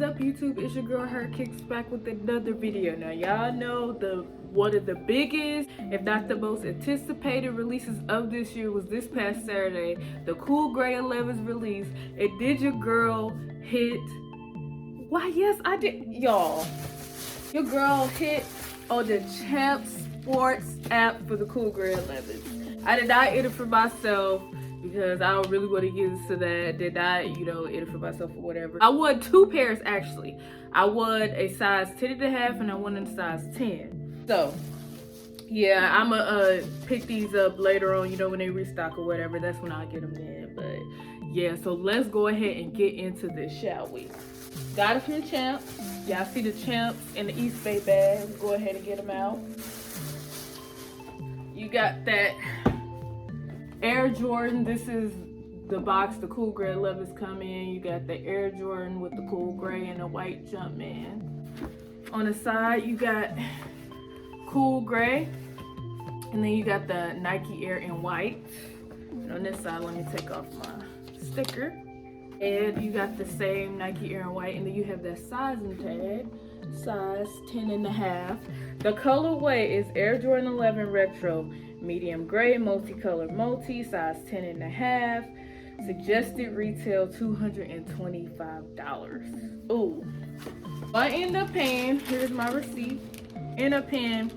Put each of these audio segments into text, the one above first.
is up, YouTube? It's your girl Her Kicks back with another video. Now y'all know one of the biggest, if not the most anticipated releases of this year was this past Saturday, the Cool Gray 11's release. And did your girl hit? Why, yes, I did, y'all. Your girl hit on the champssports app for the Cool Gray 11. I did not enter for myself because I don't really want to get into that. Did not, enter for myself or whatever. I won 2 pairs actually. I won a size 10.5 and I won a size 10. So yeah, I'ma pick these up later on, when they restock or whatever. That's when I'll get them in. But yeah, so let's go ahead and get into this, shall we? Got a few champs. Y'all see the champs in the East Bay bag. Let's go ahead and get them out. You got that Air Jordan. This is the box the Cool Gray 11's come in. You got the Air Jordan with the Cool Gray and the white Jumpman. On the side, you got Cool Gray. And then you got the Nike Air in white. And on this side, let me take off my sticker. And you got the same Nike Air in white. And then you have that sizing tag, size 10.5. The colorway is Air Jordan 11 Retro, medium gray, multicolor multi, size 10.5. Suggested retail $225. Ooh. I end up paying, here's my receipt, end up paying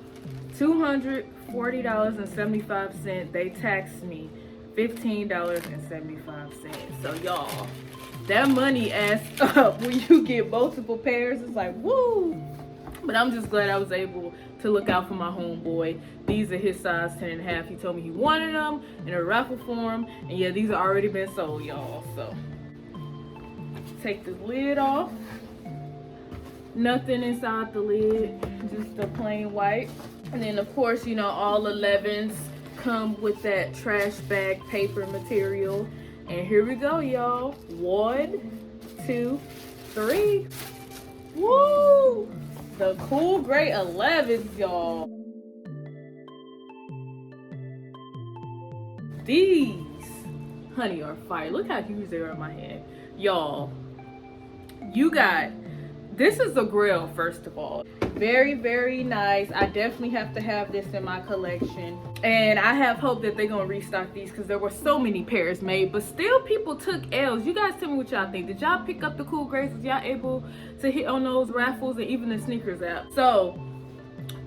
$240.75. They taxed me $15.75. So y'all, that money adds up when you get multiple pairs. It's like, woo! But I'm just glad I was able to look out for my homeboy. These are his size 10.5. He told me he wanted them in a raffle form. And yeah, these have already been sold, y'all. So take the lid off. Nothing inside the lid, just the plain white. And then of course, all 11s come with that trash bag paper material. And here we go, y'all. 1, 2, 3. Woo! The Cool Gray 11s, y'all. These, honey, are fire. Look how huge they are in my hand. Y'all, this is a grill, first of all. Very, very nice. I definitely have to have this in my collection. And I have hope that they're gonna restock these because there were so many pairs made, but still people took L's. You guys tell me what y'all think. Did y'all pick up the Cool Grays? Was y'all able to hit on those raffles and even the sneakers app? So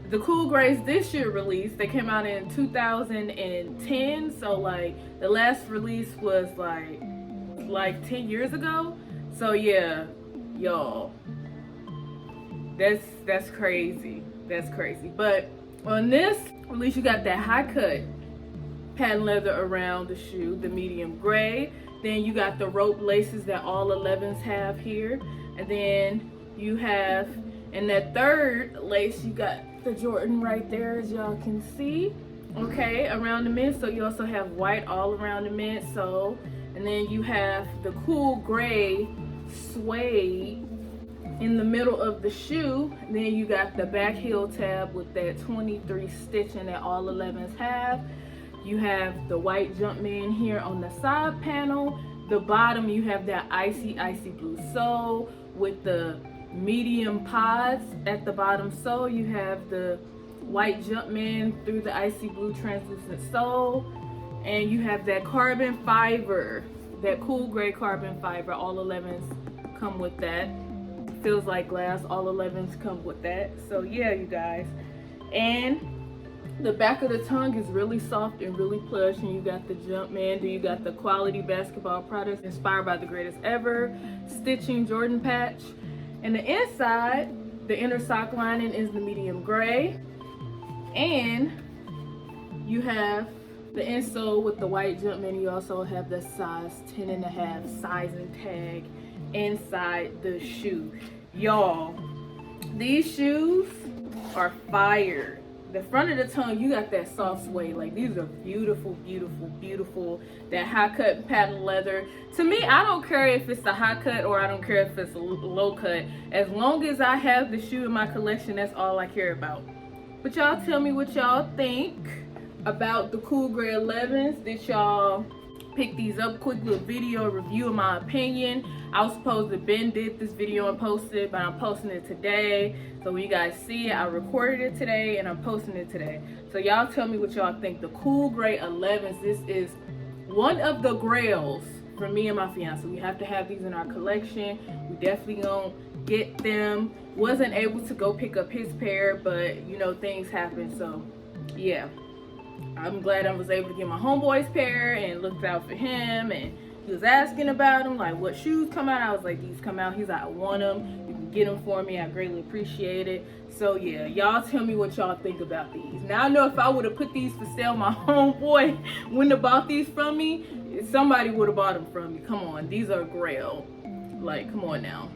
the Cool Grays this year release, they came out in 2010. So like the last release was like 10 years ago. So yeah, y'all, that's crazy. That's crazy. But on this release, you got that high cut patent leather around the shoe, the medium gray. Then you got the rope laces that all 11s have here. And then you have, in that third lace, you got the Jordan right there, as y'all can see. Okay, around the midsole, you also have white all around the midsole. And then you have the Cool Gray suede in the middle of the shoe. Then you got the back heel tab with that 23 stitching that all 11s have. You have the white Jumpman here on the side panel. The bottom, you have that icy blue sole with the medium pods at the bottom sole. You have the white Jumpman through the icy blue translucent sole. And you have that carbon fiber, that Cool Gray carbon fiber. All 11s come with that. Feels like glass. All 11s come with that. So yeah, you guys. And the back of the tongue is really soft and really plush. And you got the Jumpman. Then you got the quality basketball products inspired by the greatest ever stitching Jordan patch. And the inside, the inner sock lining is the medium gray. And you have the insole with the white Jumpman. You also have the size 10.5 sizing tag inside the shoe. Y'all, these shoes are fire. The front of the tongue, you got that soft suede. Like, these are beautiful, beautiful, beautiful. That high cut patent leather. To me, I don't care if it's a high cut or I don't care if it's a low cut. As long as I have the shoe in my collection, that's all I care about. But y'all tell me what y'all think about the Cool Gray 11s. Did y'all pick these up, quick little video review of my opinion. I was supposed to been did this video and post it, but I'm posting it today. So when you guys see it, I recorded it today and I'm posting it today. So y'all tell me what y'all think. The cool gray 11s, this is one of the grails for me and my fiance. We have to have these in our collection. We definitely gonna get them. Wasn't able to go pick up his pair, but you know, things happen. So yeah, I'm glad I was able to get my homeboy's pair and looked out for him, and he was asking about them, like what shoes come out. I was like, these come out. He's like, I want them. You can get them for me. I greatly appreciate it. So yeah, y'all tell me what y'all think about these. Now I know if I would have put these for sale, my homeboy wouldn't have bought these from me. Somebody would have bought them from me. Come on, these are grail. Like, come on now.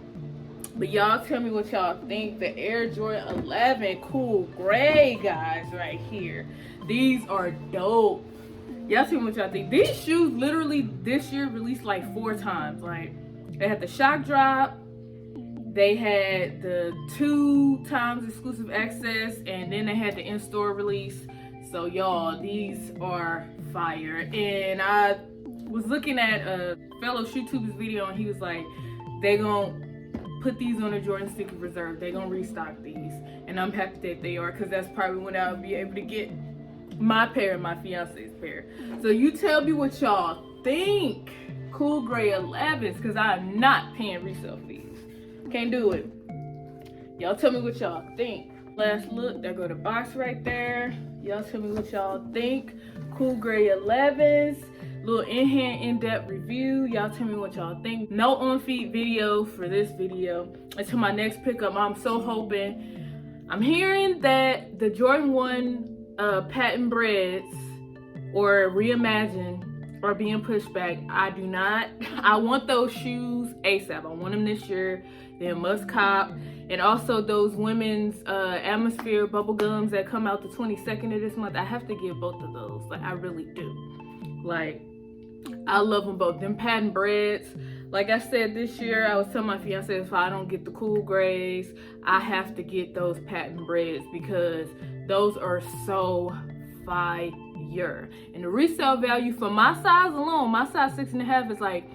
But y'all tell me what y'all think. The Air Jordan 11 cool gray, guys, right here. These are dope. Y'all tell me what y'all think. These shoes literally this year released like 4 times. Like, they had the shock drop, they had the 2 times exclusive access, and then they had the in-store release. So y'all, these are fire. And I was looking at a fellow YouTuber's video, and he was like, they gonna put these on the Jordan Sticky Reserve. They gonna restock these, and I'm happy that they are, because that's probably when I'll be able to get my pair and my fiance's pair. So you tell me what y'all think. Cool gray 11s, because I'm not paying resale fees. Can't do it. Y'all tell me what y'all think. Last look, there go the box right there. Y'all tell me what y'all think. Cool gray 11s. Little in-hand, in-depth review. Y'all tell me what y'all think. No on-feet video for this video. Until my next pickup, I'm so hoping. I'm hearing that the Jordan 1 patent breads or reimagined are being pushed back. I do not. I want those shoes ASAP. I want them this year. They're must cop. And also those women's atmosphere bubble gums that come out the 22nd of this month. I have to get both of those. Like, I really do. Like, I love them both. Them patent breads, like I said, this year I was telling my fiance, if I don't get the cool grays, I have to get those patent breads, because those are so fire. And the resale value for my size alone, my size 6.5, is like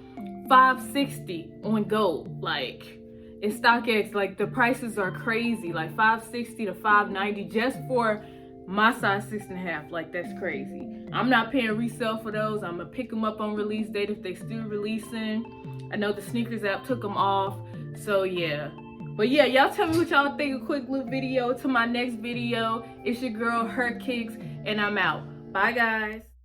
$560 on gold. Like, in StockX, like the prices are crazy, like $560 to $590 just for my size 6.5. Like, that's crazy. I'm not paying resale for those. I'm gonna pick them up on release date if they still releasing. I know the sneakers app took them off, so yeah. But yeah, y'all tell me what y'all think. A quick little video to my next video. It's your girl, Her Kicks, and I'm out. Bye, guys.